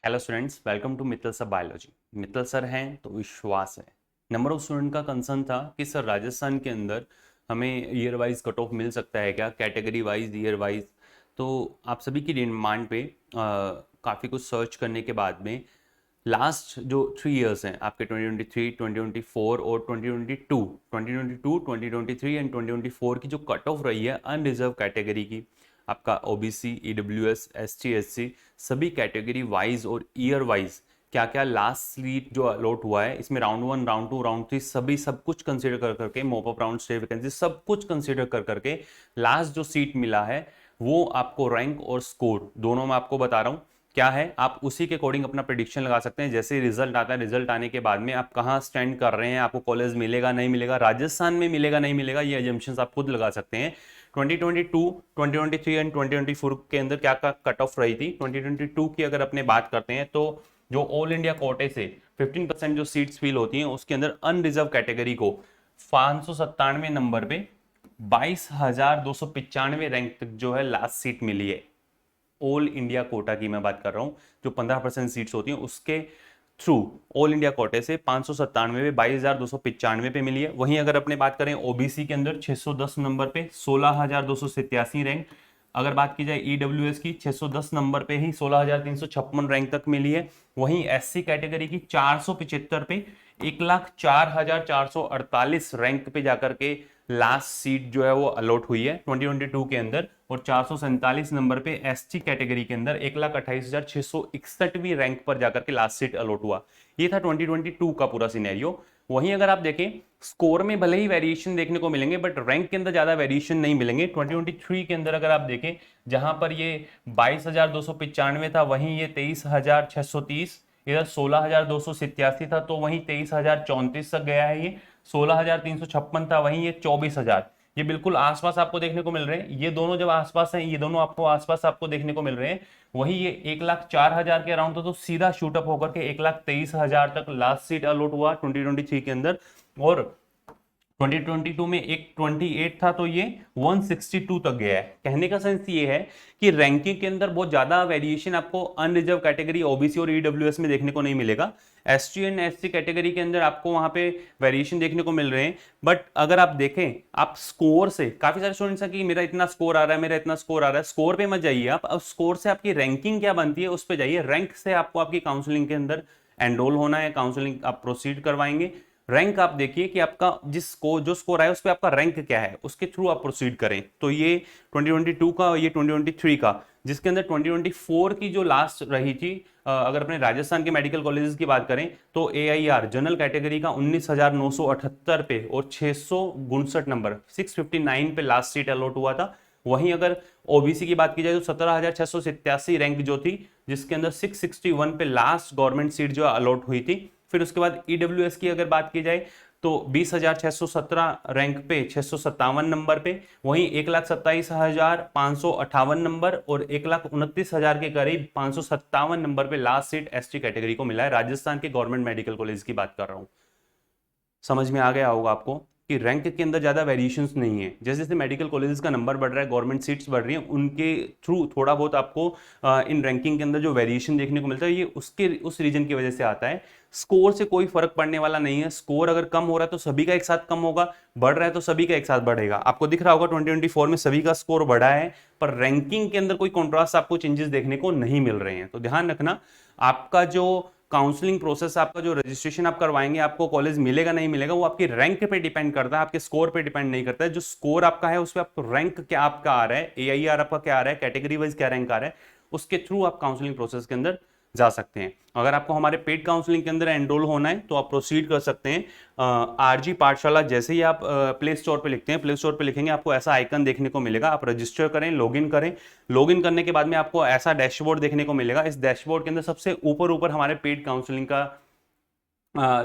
Hello students, welcome to Mittal sir biology. Mittal sir हैं तो विश्वास है। नंबर ऑफ स्टूडेंट का कंसर्न था कि सर राजस्थान के अंदर हमें ईयर वाइज कट ऑफ मिल सकता है क्या, कैटेगरी वाइज, ईयर वाइज। तो आप सभी की डिमांड पे काफ़ी कुछ सर्च करने के बाद में लास्ट जो 3 इयर्स हैं आपके 2023, 2024 और 2022 2023 एंड 2024 की जो कट ऑफ रही है अनरिजर्व कैटेगरी की, आपका ओबीसी, ईडब्ल्यूएस, एसटी, एससी, सभी कैटेगरी वाइज और ईयर वाइज क्या क्या लास्ट सीट जो अलॉट हुआ है, इसमें राउंड 1, राउंड 2, राउंड 3 सभी सब कुछ कंसिडर कर करके, mop up round, stay vacancy सब कुछ कंसिडर कर करके लास्ट जो सीट मिला है वो आपको रैंक और स्कोर दोनों में आपको बता रहा हूँ क्या है। आप उसी के अकॉर्डिंग अपना प्रेडिक्शन लगा सकते हैं। जैसे रिजल्ट आता है, रिजल्ट आने के बाद में आप कहाँ स्टैंड कर रहे हैं, आपको कॉलेज मिलेगा नहीं मिलेगा, राजस्थान में मिलेगा नहीं मिलेगा, ये एजम्पशंस आप खुद लगा सकते हैं। 2022, 2023 एंड 2024 के अंदर क्या क्या कट ऑफ रही थी। 2022 की अगर अपने बात करते हैं तो जो ऑल इंडिया कोटे से 15% जो सीट्स फिल होती हैं उसके अंदर अनरिजर्व कैटेगरी को 597 नंबर पे 22,295 रैंक तक जो है लास्ट सीट मिली है। ऑल इंडिया कोटा की मैं बात कर रहा हूं, जो 15% सीट्स होती हैं उसके थ्रू ऑल इंडिया कोटे से 597 में 22,295 पे मिली है। वहीं अगर अपने बात करें ओबीसी के अंदर 610 नंबर पे 16,287 रैंक। अगर बात की जाए ईडब्ल्यूएस की 610 नंबर पे ही 16,356 रैंक तक मिली है। वहीं एससी कैटेगरी की 475 पे 1,04,448 रैंक पे जाकर के लास्ट सीट जो है वो अलॉट हुई है 2022 के अंदर। और 447 नंबर पे एसटी कैटेगरी के अंदर 1,28,661वीं रैंक पर जाकर के लास्ट सीट अलॉट हुआ। ये था 2022 का पूरा सिनेरियो। वहीं अगर आप देखें स्कोर में भले ही वेरिएशन देखने को मिलेंगे बट रैंक के अंदर ज्यादा वेरिएशन नहीं मिलेंगे। 2023 के अंदर अगर आप देखें जहां पर ये 22,295 था वहीं ये 23,630, इधर 16,287 था तो वहीं 23,034 तक गया है। ये 16,356 था वहीं ये 24,000, ये बिल्कुल आसपास आपको देखने को मिल रहे हैं। ये दोनों जब आसपास हैं, ये दोनों आपको आसपास आपको देखने को मिल रहे हैं। वही ये 1,04,000 के अराउंड था तो सीधा शूटअप होकर के 1,23,000 तक लास्ट सीट अलॉट हुआ 2023 के अंदर। और 2022 में एक 28 था तो ये 162 तक गया है। कहने का सेंस ये है कि रैंकिंग के अंदर बहुत ज्यादा वेरिएशन आपको अनरिजर्व कैटेगरी ओबीसी और ईडब्ल्यूएस में देखने को नहीं मिलेगा। एसटी एंड एससी कैटेगरी के अंदर आपको वहां पे वेरिएशन देखने को मिल रहे हैं। बट अगर आप देखें आप स्कोर से, काफी सारे स्टूडेंट्स हैं कि मेरा इतना स्कोर आ रहा है, मेरा इतना स्कोर आ रहा है, स्कोर पे मत जाइए आप। अब स्कोर से आपकी रैंकिंग क्या बनती है उस पर जाइए। रैंक से आपको आपकी काउंसलिंग के अंदर एनरोल होना है, काउंसलिंग आप प्रोसीड करवाएंगे। रैंक आप देखिए कि आपका जो स्कोर आया उस पर आपका रैंक क्या है, उसके थ्रू आप प्रोसीड करें। तो ये 2022 का, ये 2023 का, जिसके अंदर 2024 की जो लास्ट रही थी, अगर अपने राजस्थान के मेडिकल कॉलेजेस की बात करें तो एआईआर जनरल कैटेगरी का 19,978 पे और 659 नंबर 659 पे लास्ट सीट अलॉट हुआ था। वहीं अगर ओबीसी की बात की जाए तो 17,687 रैंक जो थी, जिसके अंदर 661 पे लास्ट गवर्नमेंट सीट जो अलॉट हुई थी। फिर उसके बाद ईडब्ल्यूएस की अगर बात की जाए तो 20,617 रैंक पे 657 नंबर पे, वहीं 1,27,558 नंबर और 1,29,000 के करीब 557 नंबर पे लास्ट सीट एसटी कैटेगरी को मिला है। राजस्थान के गवर्नमेंट मेडिकल कॉलेज की बात कर रहा हूं। समझ में आ गया होगा आपको कि रैंक के अंदर ज्यादा वेरिएशंस नहीं है। जैसे जैसे मेडिकल कॉलेजेस का नंबर बढ़ रहा है, गवर्नमेंट सीट्स बढ़ रही हैं, उनके थ्रू थोड़ा बहुत आपको इन रैंकिंग के अंदर जो वेरिएशन देखने को मिलता है ये उस रीजन की वजह से आता है। स्कोर से कोई फर्क पड़ने वाला नहीं है। स्कोर अगर कम हो रहा है तो सभी का एक साथ कम होगा, बढ़ रहा है तो सभी का एक साथ बढ़ेगा। आपको दिख रहा होगा 2024 में सभी का स्कोर बढ़ा है, पर रैंकिंग के अंदर कोई कॉन्ट्रास्ट आपको चेंजेस देखने को नहीं मिल रहे हैं। तो ध्यान रखना, आपका जो काउंसलिंग प्रोसेस, आपका जो रजिस्ट्रेशन आप करवाएंगे, आपको कॉलेज मिलेगा नहीं मिलेगा, वो आपकी रैंक पे डिपेंड करता है, आपके स्कोर पे डिपेंड नहीं करता है। जो स्कोर आपका है उस पर आपको रैंक क्या आपका आ रहा है, एआईआर आपका क्या आ रहा है, कैटेगरी वाइज क्या रैंक आ रहा है, उसके थ्रू आप काउंसलिंग प्रोसेस के अंदर जा सकते हैं। अगर आपको हमारे पेड काउंसलिंग के अंदर एनरोल होना है तो आप प्रोसीड कर सकते हैं। आरजी पाठशाला जैसे ही आप प्ले स्टोर पे लिखते हैं, प्ले स्टोर पे लिखेंगे आपको ऐसा आइकन देखने को मिलेगा। आप रजिस्टर करें, लॉगिन करें। लॉगिन करने के बाद में आपको ऐसा डैशबोर्ड देखने को मिलेगा। इस डैशबोर्ड के अंदर सबसे ऊपर ऊपर हमारे पेड काउंसलिंग का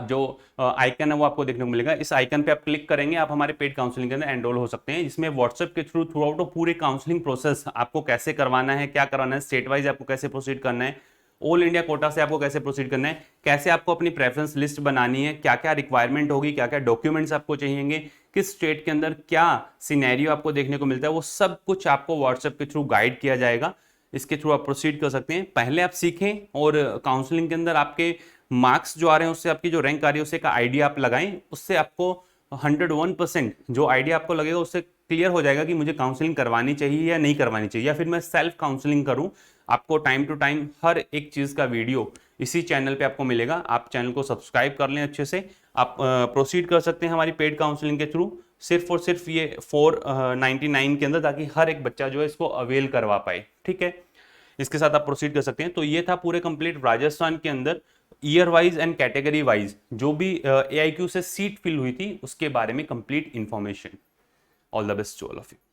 जो आइकन है वो आपको देखने को मिलेगा। इस आइकन पे आप क्लिक करेंगे, आप हमारे पेड काउंसलिंग के अंदर एनरोल हो सकते हैं, जिसमें व्हाट्सएप के थ्रू आउट पूरे काउंसलिंग प्रोसेस आपको कैसे करवाना है, क्या करवाना है, स्टेट वाइज आपको कैसे प्रोसीड करना है, ऑल इंडिया कोटा से आपको कैसे प्रोसीड करना है, कैसे आपको अपनी प्रेफरेंस लिस्ट बनानी है, क्या क्या रिक्वायरमेंट होगी, क्या क्या डॉक्यूमेंट्स आपको चाहिएंगे, किस स्टेट के अंदर क्या सिनेरियो आपको देखने को मिलता है, वो सब कुछ आपको व्हाट्सएप के थ्रू गाइड किया जाएगा। इसके थ्रू आप प्रोसीड कर सकते हैं। पहले आप सीखें और काउंसलिंग के अंदर आपके मार्क्स जो आ रहे हैं उससे आपकी जो रैंक आ रही है उससे का आइडिया आप लगाएं, उससे आपको 101% जो आइडिया आपको लगेगा उससे क्लियर हो जाएगा कि मुझे काउंसलिंग करवानी चाहिए या नहीं करवानी चाहिए, या फिर मैं सेल्फ काउंसलिंग करूं। आपको टाइम टू टाइम हर एक चीज का वीडियो इसी चैनल पे आपको मिलेगा। आप चैनल को सब्सक्राइब कर लें अच्छे से। आप प्रोसीड कर सकते हैं हमारी पेड काउंसलिंग के थ्रू, सिर्फ और सिर्फ ये 499 के अंदर, ताकि हर एक बच्चा जो है इसको अवेल करवा पाए। ठीक है, इसके साथ आप प्रोसीड कर सकते हैं। तो ये था पूरे कंप्लीट राजस्थान के अंदर year wise and category wise जो भी AIQ से सीट फिल हुई थी उसके बारे में complete information. All the best to all of you.